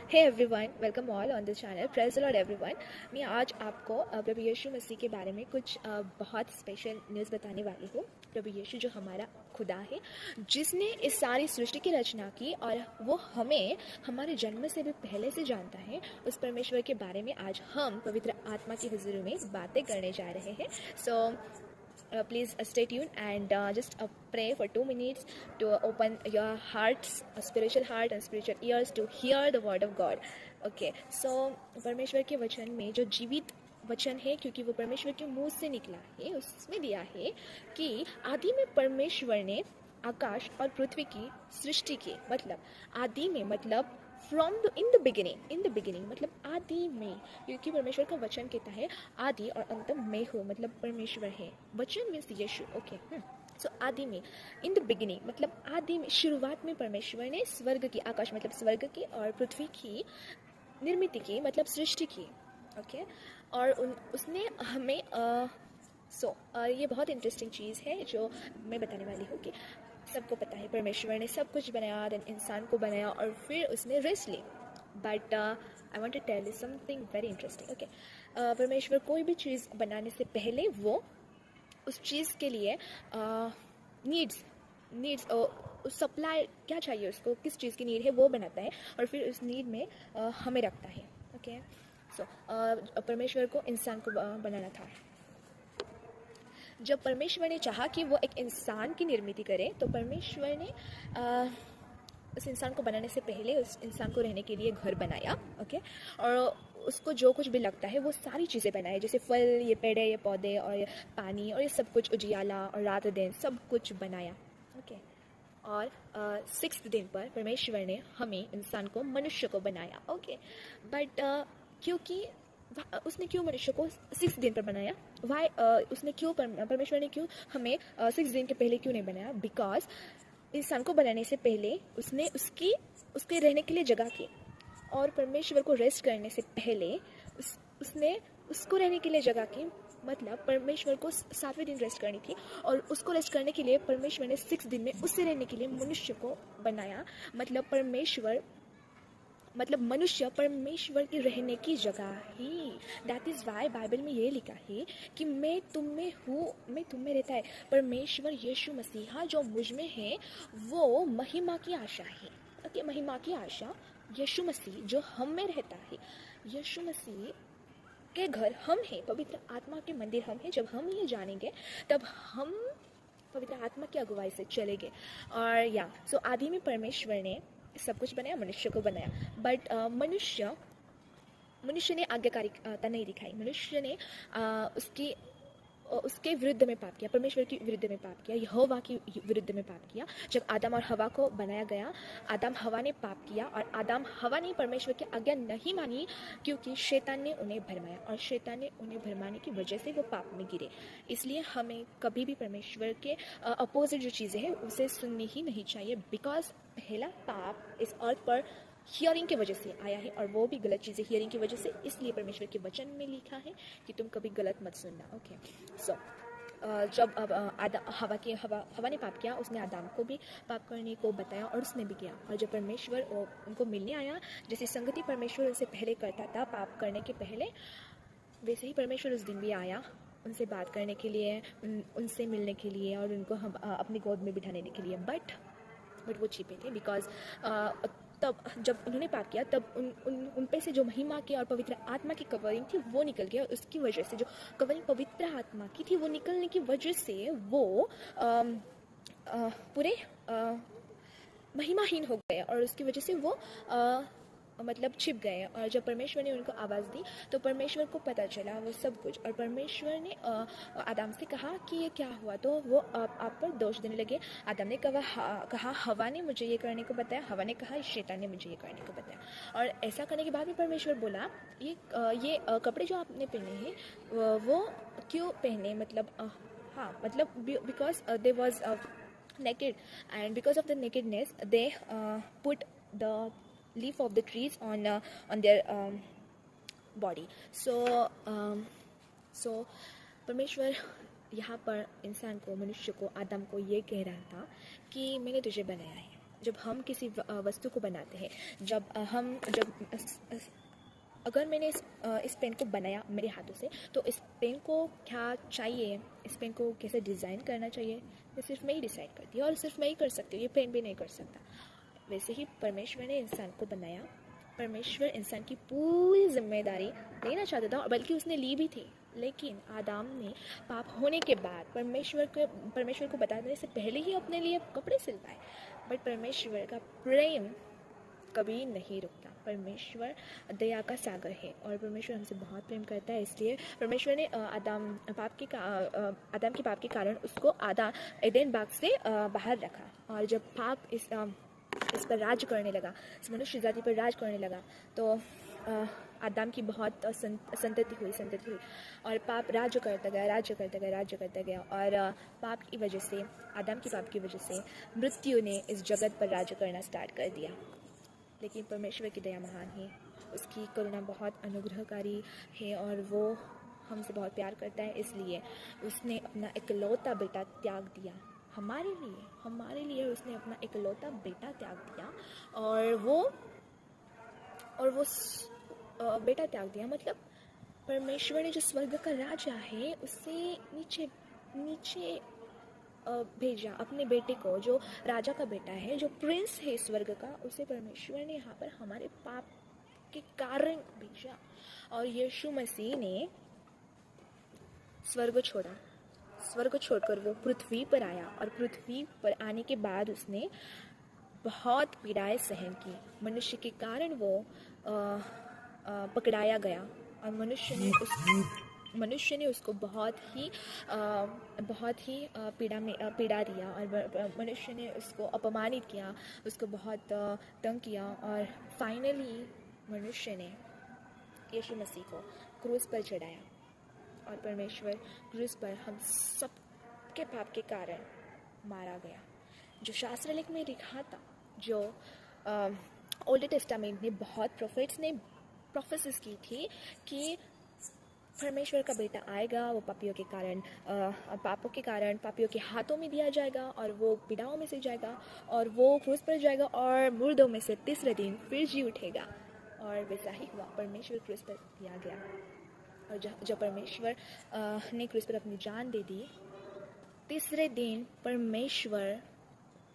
Hey everyone, welcome all on the channel. Praise the Lord everyone. मैं आज आपको प्रभु यीशु मसीह के बारे में कुछ बहुत स्पेशल न्यूज़ बताने वाली हूँ। प्रभु यीशु जो हमारा खुदा है, जिसने इस सारी सृष्टि की रचना की और वो हमें हमारे जन्म से भी पहले से जानता है, उस परमेश्वर के बारे में आज हम पवित्र आत्मा की हुजूरी में बातें करने जा रहे हैं। सो please stay tuned and just pray for 2 minutes to open your hearts, spiritual heart and spiritual ears to hear the word of God. Okay, so परमेश्वर के वचन में जो जीवित वचन है, क्योंकि वो परमेश्वर के मुंह से निकला है, उसमें दिया है कि आदि में परमेश्वर ने आकाश और पृथ्वी की सृष्टि की। मतलब आदि में मतलब from the in the beginning मतलब आदि में, क्योंकि परमेश्वर का वचन कहता है आदि और अंत में हो, मतलब परमेश्वर है। वचन मीन्स यीशु। ओके, सो आदि में, इन द बिगिनिंग मतलब आदि में, शुरुआत में परमेश्वर ने स्वर्ग की, आकाश मतलब स्वर्ग की, और पृथ्वी की निर्मित की मतलब सृष्टि की। ओके, और उसने हमें ये बहुत इंटरेस्टिंग चीज़ है जो मैं बताने वाली हूँ कि सबको पता है परमेश्वर ने सब कुछ बनाया, देन इंसान को बनाया और फिर उसने रेस्ट ली। But I want to tell you something very interesting. Okay, परमेश्वर कोई भी चीज़ बनाने से पहले वो उस चीज़ के लिए नीड्स उस सप्लाई क्या चाहिए, उसको किस चीज़ की नीड है वो बनाता है और फिर उस नीड में हमें रखता है। ओके, सो परमेश्वर को इंसान को बनाना था। जब परमेश्वर ने चाहा कि वो एक इंसान की निर्मित करे, तो परमेश्वर ने उस इंसान को बनाने से पहले उस इंसान को रहने के लिए घर बनाया। ओके, और उसको जो कुछ भी लगता है वो सारी चीज़ें बनाए, जैसे फल, ये पेड़, ये पौधे और ये पानी और ये सब कुछ, उजियाला और रात दिन सब कुछ बनाया। ओके, और 6th दिन पर परमेश्वर ने हमें, इंसान को, मनुष्य को बनाया। ओके, बट क्योंकि उसने क्यों मनुष्य को 6 दिन पर बनाया, वाई उसने क्यों परमेश्वर ने क्यों हमें 6 दिन के पहले क्यों नहीं बनाया? बिकॉज इंसान को बनाने से पहले उसने उसके रहने के लिए जगह की, और परमेश्वर को रेस्ट करने से पहले उसने उसको रहने के लिए जगह की। मतलब परमेश्वर को 7वें दिन रेस्ट करनी थी, और उसको रेस्ट करने के लिए परमेश्वर ने 6 दिन में उससे रहने के लिए मनुष्य को बनाया। मतलब मनुष्य परमेश्वर की रहने की जगह ही। दैट इज़ वाई बाइबल में ये लिखा है कि मैं तुम में हूँ, मैं तुम में रहता है। परमेश्वर यीशु मसीहा जो मुझ में है वो महिमा की आशा है। ओके, महिमा की आशा यीशु मसीह जो हम में रहता है। यीशु मसीह के घर हम हैं, पवित्र आत्मा के मंदिर हम हैं। जब हम ये जानेंगे तब हम पवित्र आत्मा की अगुवाई से चलेंगे। और सो आदि में परमेश्वर ने सब कुछ बनाया, मनुष्य को बनाया। बट मनुष्य ने आज्ञाकारिता नहीं दिखाई। मनुष्य ने उसके विरुद्ध में पाप किया, परमेश्वर की विरुद्ध में पाप किया, यहोवा की विरुद्ध में पाप किया। जब आदम और हवा को बनाया गया, आदम हवा ने पाप किया, और आदम हवा ने परमेश्वर की आज्ञा नहीं मानी, क्योंकि शैतान ने उन्हें भरमाया, और शैतान ने उन्हें भरमाने की वजह से वो पाप में गिरे। इसलिए हमें कभी भी परमेश्वर के अपोजिट जो चीज़ें हैं उसे सुननी ही नहीं चाहिए। बिकॉज पहला पाप इस अर्थ पर हियरिंग की वजह से आया है, और वो भी गलत चीज़ें हियरिंग की वजह से। इसलिए परमेश्वर के वचन में लिखा है कि तुम कभी गलत मत सुनना। ओके, सो जब हवा ने पाप किया, उसने आदम को भी पाप करने को बताया, और उसने भी किया। और जब परमेश्वर उनको मिलने आया, जैसे संगति परमेश्वर उनसे पहले करता था पाप करने के पहले, वैसे ही परमेश्वर उस दिन भी आया उनसे बात करने के लिए, उनसे मिलने के लिए, और उनको हम अपनी गोद में बिठाने के लिए। बट वो छिपे थे। बिकॉज तब जब उन्होंने पाप किया, तब उन पे से जो महिमा की और पवित्र आत्मा की कवरिंग थी वो निकल गया। उसकी वजह से जो कवरिंग पवित्र आत्मा की थी वो निकलने की वजह से वो पूरे महिमाहीन हो गए, और उसकी वजह से वो मतलब छिप गए। और जब परमेश्वर ने उनको आवाज़ दी तो परमेश्वर को पता चला वो सब कुछ, और परमेश्वर ने आदम से कहा कि ये क्या हुआ, तो वो आप पर दोष देने लगे। आदम ने कहा हवा ने मुझे ये करने को बताया, हवा ने कहा शैतान ने मुझे ये करने को बताया। और ऐसा करने के बाद में परमेश्वर बोला ये कपड़े जो आपने पहने हैं वो क्यों पहने, मतलब हाँ, मतलब because they was naked, and because of the nakedness they put the leaf of the trees on their body. So परमेश्वर यहाँ पर इंसान को, मनुष्य को, आदम को ये कह रहा था कि मैंने तुझे बनाया है, जब हम किसी वस्तु को बनाते हैं, अगर मैंने इस पेन को बनाया मेरे हाथों से, तो इस पेन को क्या चाहिए, इस पेन को कैसे डिज़ाइन करना चाहिए, ये सिर्फ मैं ही डिसाइड करती हूँ और सिर्फ मैं ही कर सकती हूँ, ये पेन भी नहीं कर सकता। वैसे ही परमेश्वर ने इंसान को बनाया। परमेश्वर इंसान की पूरी जिम्मेदारी लेना चाहता था, और बल्कि उसने ली भी थी, लेकिन आदम ने पाप होने के बाद परमेश्वर को बताने से पहले ही अपने लिए कपड़े सिलवाए। बट परमेश्वर का प्रेम कभी नहीं रुकता। परमेश्वर दया का सागर है और परमेश्वर हमसे बहुत प्रेम करता है। इसलिए परमेश्वर ने आदम के पाप के कारण उसको एडेन बाग से बाहर रखा। और जब पाप इस पर राज करने लगा, इस मनुष्य जाति पर राज करने लगा, तो आदम की बहुत संतति हुई और पाप राज्य करता गया और पाप की वजह से, आदम के पाप की वजह से मृत्यु ने इस जगत पर राज्य करना स्टार्ट कर दिया। लेकिन परमेश्वर की दया महान है, उसकी करुणा बहुत अनुग्रहकारी है और वो हमसे बहुत प्यार करता है। इसलिए उसने अपना इकलौता बेटा त्याग दिया हमारे लिए उसने अपना इकलौता बेटा त्याग दिया। और वो बेटा त्याग दिया, मतलब परमेश्वर ने जो स्वर्ग का राजा है उससे नीचे भेजा अपने बेटे को, जो राजा का बेटा है, जो प्रिंस है स्वर्ग का, उसे परमेश्वर ने यहाँ पर हमारे पाप के कारण भेजा। और यीशु मसीह ने स्वर्ग छोड़कर वो पृथ्वी पर आया और पृथ्वी पर आने के बाद उसने बहुत पीड़ाएं सहन की। मनुष्य के कारण वो पकड़ाया गया और मनुष्य ने उसको बहुत ही पीड़ा दिया और मनुष्य ने उसको अपमानित किया, उसको बहुत तंग किया। और फाइनली मनुष्य ने यीशु मसीह को क्रूस पर चढ़ाया और परमेश्वर क्रूस पर हम सब के पाप के कारण मारा गया। जो शास्त्र लेख में लिखा था, जो ओल्ड टेस्टामेंट में बहुत प्रोफेट्स ने प्रोफेसिस की थी कि परमेश्वर का बेटा आएगा, वो पापियों के कारण पापियों के हाथों में दिया जाएगा और वो पीड़ाओं में से जाएगा और वो क्रूस पर जाएगा और मुर्दों में से तीसरे दिन फिर जी उठेगा। और वैसा ही हुआ, परमेश्वर क्रूस पर दिया गया। और जब परमेश्वर ने क्रूस पर अपनी जान दे दी, तीसरे दिन परमेश्वर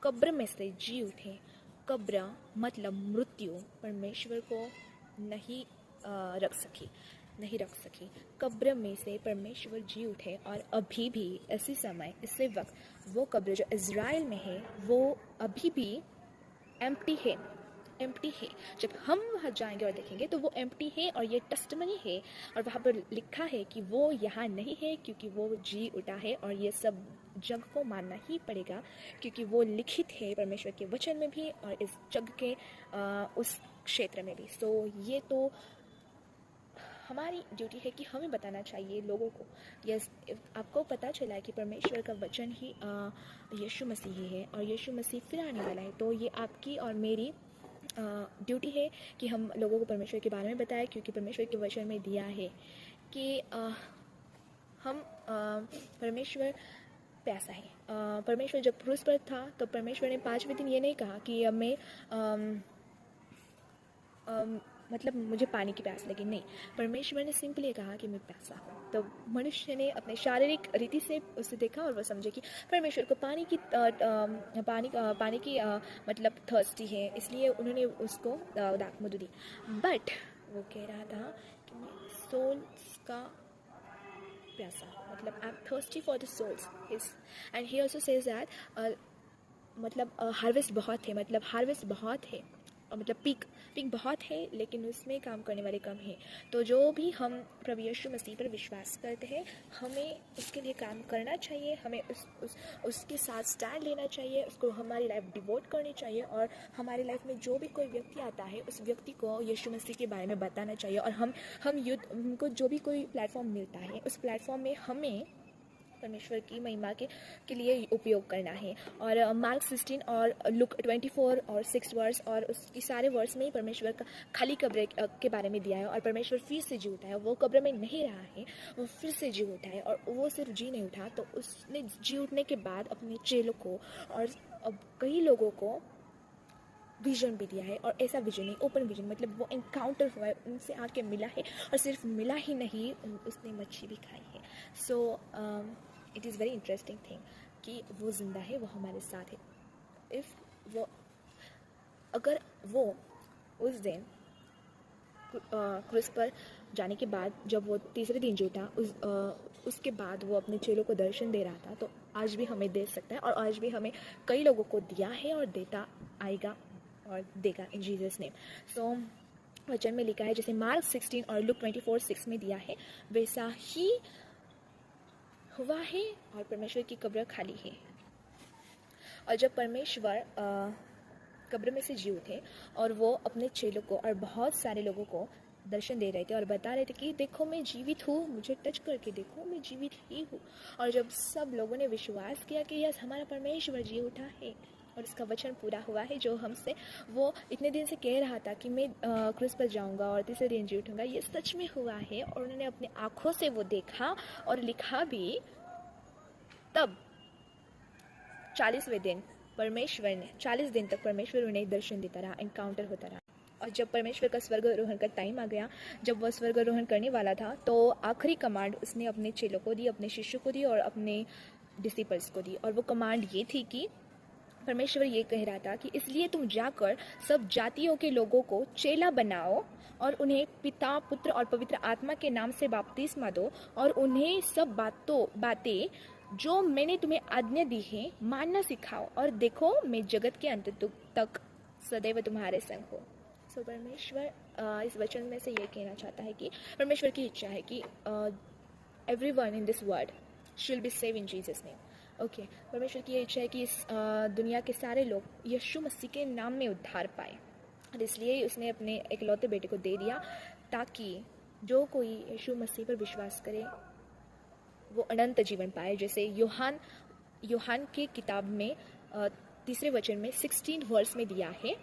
कब्र में से जी उठे। कब्र मतलब मृत्यु परमेश्वर को नहीं रख सकी। कब्र में से परमेश्वर जी उठे और अभी भी इसी वक्त वो कब्र जो इज़राइल में है वो अभी भी एम्प्टी है। जब हम वहाँ जाएंगे और देखेंगे तो वो एम्प्टी है और ये टेस्टिमनी है और वहाँ पर लिखा है कि वो यहाँ नहीं है क्योंकि वो जी उठा है। और ये सब जग को मानना ही पड़ेगा क्योंकि वो लिखित है परमेश्वर के वचन में भी और इस जग के उस क्षेत्र में भी। सो ये तो हमारी ड्यूटी है कि हमें बताना चाहिए लोगों को। यस, आपको पता चला है कि परमेश्वर का वचन ही यीशु मसीह ही है और यीशु मसीह फिर आने वाला है। तो ये आपकी और मेरी ड्यूटी है कि हम लोगों को परमेश्वर के बारे में बताएं, क्योंकि परमेश्वर के वचन में दिया है कि हम परमेश्वर प्यासा है। परमेश्वर जब क्रूस पर था तो परमेश्वर ने 5वें दिन ये नहीं कहा कि अब मैं मतलब मुझे पानी की प्यास लगी, नहीं। परमेश्वर ने सिंपली ये कहा कि मैं प्यासा हूँ। तो मनुष्य ने अपने शारीरिक रीति से उसे देखा और वो समझे कि परमेश्वर को पानी की मतलब थर्स्टी है, इसलिए उन्होंने उसको दाख मधु दी। बट वो कह रहा था कि मैं सोल्स का प्यासा, मतलब I am thirsty for the souls. And he also says that मतलब हार्वेस्ट बहुत है, मतलब पीक बहुत है, लेकिन उसमें काम करने वाले कम हैं। तो जो भी हम प्रभु यीशु मसीह पर विश्वास करते हैं, हमें उसके लिए काम करना चाहिए, हमें उसके साथ स्टैंड लेना चाहिए, उसको हमारी लाइफ डिवोट करनी चाहिए और हमारी लाइफ में जो भी कोई व्यक्ति आता है उस व्यक्ति को यीशु मसीह के बारे में बताना चाहिए। और हमको जो भी कोई प्लेटफॉर्म मिलता है उस प्लेटफॉर्म में हमें परमेश्वर की महिमा के लिए उपयोग करना है। और मार्क 16 और लुक 24 और 6 वर्स और उसकी सारे वर्स में ही परमेश्वर का खाली कब्र के बारे में दिया है। और परमेश्वर फिर से जी उठा है, वो कब्र में नहीं रहा है, वो फिर से जी उठा है। और वो सिर्फ जी नहीं उठा, तो उसने जी उठने के बाद अपने चेलों को और कई लोगों को विजन भी दिया है, और ऐसा विजन नहीं, ओपन विजन, मतलब वो एनकाउंटर हुआ है, उनसे आके मिला है, और सिर्फ मिला ही नहीं, उसने मच्छी भी खाई है। So it is very interesting thing कि वो ज़िंदा है, वो हमारे साथ है। इफ़ वो, अगर वो उस दिन क्रूस पर जाने के बाद, जब वो तीसरे दिन जो था, उसके बाद वो अपने चेलों को दर्शन दे रहा था, तो आज भी हमें दे सकता है, और आज भी हमें कई लोगों को दिया है और देता आएगा और देगा इन जीसस नेम। सो वचन में लिखा है, जैसे मार्क 16 और लुक 24:6 में दिया है, वैसा ही हुआ है, और परमेश्वर की कब्र खाली है। और जब परमेश्वर कब्र में से जी उठे, और वो अपने चेलों को और बहुत सारे लोगों को दर्शन दे रहे थे और बता रहे थे कि देखो मैं जीवित हूँ, मुझे टच करके देखो, मैं जीवित ही हूँ। और जब सब लोगों ने विश्वास किया कि यस, हमारा परमेश्वर जी उठा है और उसका वचन पूरा हुआ है, जो हमसे वो इतने दिन से कह रहा था कि मैं क्रूस पर जाऊंगा और तीसरे दिन जी उठूंगा, ये सच में हुआ है, और उन्होंने अपने आँखों से वो देखा और लिखा भी। तब 40वें दिन परमेश्वर ने 40 दिन तक परमेश्वर उन्हें दर्शन देता रहा, एनकाउंटर होता रहा। और जब परमेश्वर का स्वर्गारोहण का टाइम आ गया, जब वह स्वर्गारोहण करने वाला था, तो आखिरी कमांड उसने अपने चेलों को दी, अपने शिष्यों को दी और अपने डिसिपल्स को दी। और वो कमांड ये थी कि परमेश्वर ये कह रहा था कि इसलिए तुम जाकर सब जातियों के लोगों को चेला बनाओ और उन्हें पिता, पुत्र और पवित्र आत्मा के नाम से बपतिस्मा दो, और उन्हें सब बातें जो मैंने तुम्हें आज्ञा दी है मानना सिखाओ, और देखो मैं जगत के अंत तक सदैव तुम्हारे संग हो। सो परमेश्वर इस वचन में से ये कहना चाहता है कि परमेश्वर की इच्छा है कि everyone in this world should be saved in Jesus name. Okay, परमेश्वर की ये इच्छा है कि इस दुनिया के सारे लोग यीशु मसीह के नाम में उद्धार पाए, और इसलिए उसने अपने इकलौते बेटे को दे दिया, ताकि जो कोई यीशु मसीह पर विश्वास करे वो अनंत जीवन पाए। जैसे यूहान की किताब में तीसरे वचन में 16 वर्स में दिया है,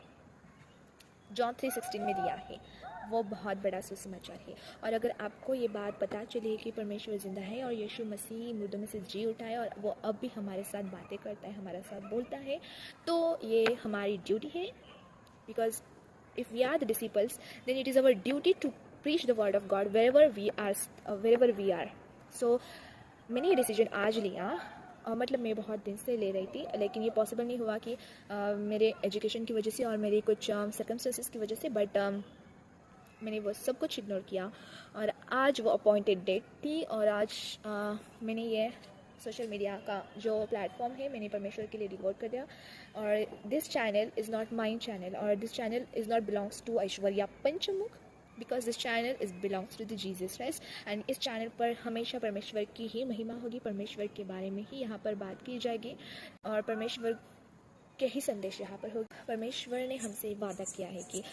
जॉन 3:16 में दिया है। वो बहुत बड़ा सुसमाचार है। और अगर आपको ये बात पता चले कि परमेश्वर ज़िंदा है और यीशु मसीह मुर्दों में से जी उठा है और वो अब भी हमारे साथ बातें करता है, हमारे साथ बोलता है, तो ये हमारी ड्यूटी है। Because if we are the disciples, then it is our duty to preach the word of God wherever we are. So मैंने ये डिसीजन आज लिया, मतलब मैं बहुत दिन से ले रही थी, लेकिन ये पॉसिबल नहीं हुआ कि मेरे एजुकेशन की वजह से और मेरी कुछ सर्कमस्टेंसेस की वजह से, बट मैंने वो सब कुछ इग्नोर किया, और आज वो अपॉइंटेड डेट थी, और आज मैंने ये सोशल मीडिया का जो प्लेटफॉर्म है मैंने परमेश्वर के लिए डिवोट कर दिया। और this channel is not my channel, और this channel is not belongs to Aishwarya Panchmukh, because this channel is belongs to the Jesus Christ. And इस चैनल पर हमेशा परमेश्वर की ही महिमा होगी, परमेश्वर के बारे में ही यहाँ पर बात की जाएगी, और परमेश्वर के ही संदेश यहाँ पर होगी। परमेश्वर ने हमसे वादा किया है कि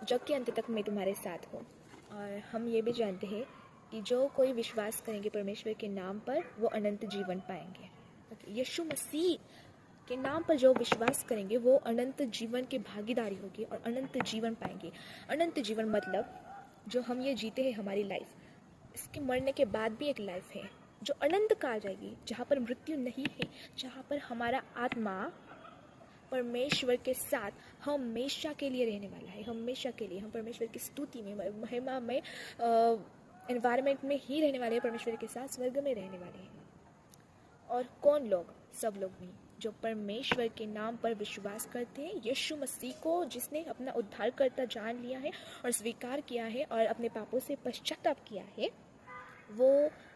जग के अंत तक मैं तुम्हारे साथ हूँ, और हम ये भी जानते हैं कि जो कोई विश्वास करेंगे परमेश्वर के नाम पर, वो अनंत जीवन पाएंगे। यीशु मसीह के नाम पर जो विश्वास करेंगे वो अनंत जीवन की भागीदारी होगी और अनंत जीवन पाएंगे। अनंत जीवन मतलब जो हम ये जीते हैं हमारी लाइफ, इसके मरने के बाद भी एक लाइफ है जो अनंत काल जाएगी, जहाँ पर मृत्यु नहीं है, जहाँ पर हमारा आत्मा परमेश्वर के साथ हमेशा के लिए रहने वाला है। हमेशा के लिए हम परमेश्वर की स्तुति में, महिमा में, एनवायरनमेंट में ही रहने वाले हैं, परमेश्वर के साथ स्वर्ग में रहने वाले हैं। और कौन लोग? सब लोग नहीं, जो परमेश्वर के नाम पर विश्वास करते हैं, यीशु मसीह को जिसने अपना उद्धारकर्ता जान लिया है और स्वीकार किया है और अपने पापों से पश्चाताप किया है, वो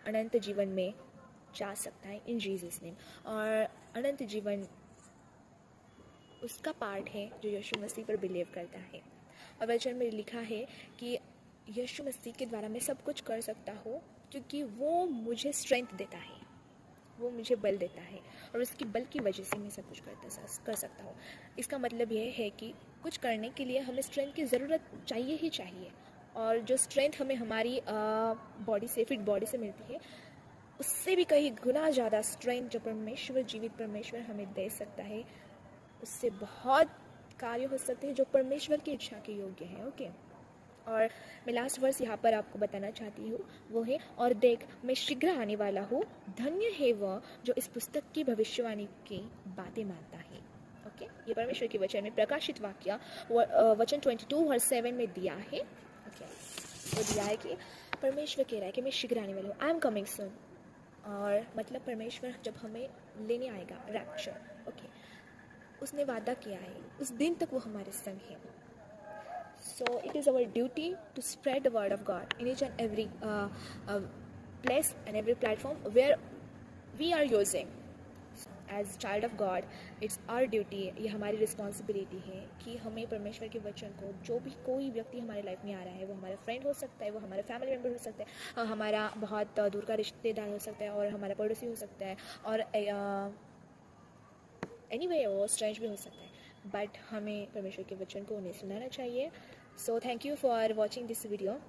अनंत जीवन में जा सकता है इन जीसस नेम। और अनंत जीवन उसका पार्ट है जो यीशु मसीह पर बिलीव करता है। और वचन में लिखा है कि यीशु मसीह के द्वारा मैं सब कुछ कर सकता हूँ, क्योंकि वो मुझे स्ट्रेंथ देता है, वो मुझे बल देता है, और उसकी बल की वजह से मैं सब कुछ कर सकता हूँ। इसका मतलब यह है कि कुछ करने के लिए हमें स्ट्रेंथ की ज़रूरत चाहिए ही चाहिए, और जो स्ट्रेंथ हमें हमारी बॉडी से, फिट बॉडी से मिलती है, उससे भी कहीं गुना ज़्यादा स्ट्रेंथ जो परमेश्वर, जीवित परमेश्वर हमें दे सकता है, उससे बहुत कार्य हो सकते हैं जो परमेश्वर की इच्छा के योग्य हैं। ओके, और मैं लास्ट वर्स यहाँ पर आपको बताना चाहती हूँ, वो है, और देख मैं शीघ्र आने वाला हूँ, धन्य है वह जो इस पुस्तक की भविष्यवाणी की बातें मानता है। ओके, ओके, ये परमेश्वर के वचन में प्रकाशित वाक्य वचन 22 वर्स 7 में दिया है। ओके, वो दिया है कि परमेश्वर कह रहा है कि मैं शीघ्र आने वाला हूँ, आई एम कमिंग सून। और मतलब परमेश्वर जब हमें लेने आएगा, रैप्चर, ओके, उसने वादा किया है उस दिन तक वो हमारे संग है। So it is our duty to spread the word of God in each and every place and every platform where we are using. As child of God, it's our duty, ये हमारी रिस्पॉन्सिबिलिटी है कि हमें परमेश्वर के वचन को, जो भी कोई व्यक्ति हमारे लाइफ में आ रहा है, वो हमारा फ्रेंड हो सकता है, वो हमारा फैमिली मेम्बर हो सकता है, हमारा बहुत दूर का रिश्तेदार हो सकता है, और हमारा पड़ोसी हो सकता है, और एनीवे वो स्ट्रेंज भी हो सकता है, बट हमें परमेश्वर के वचन को उन्हें सुनाना चाहिए। So thank you for watching this video.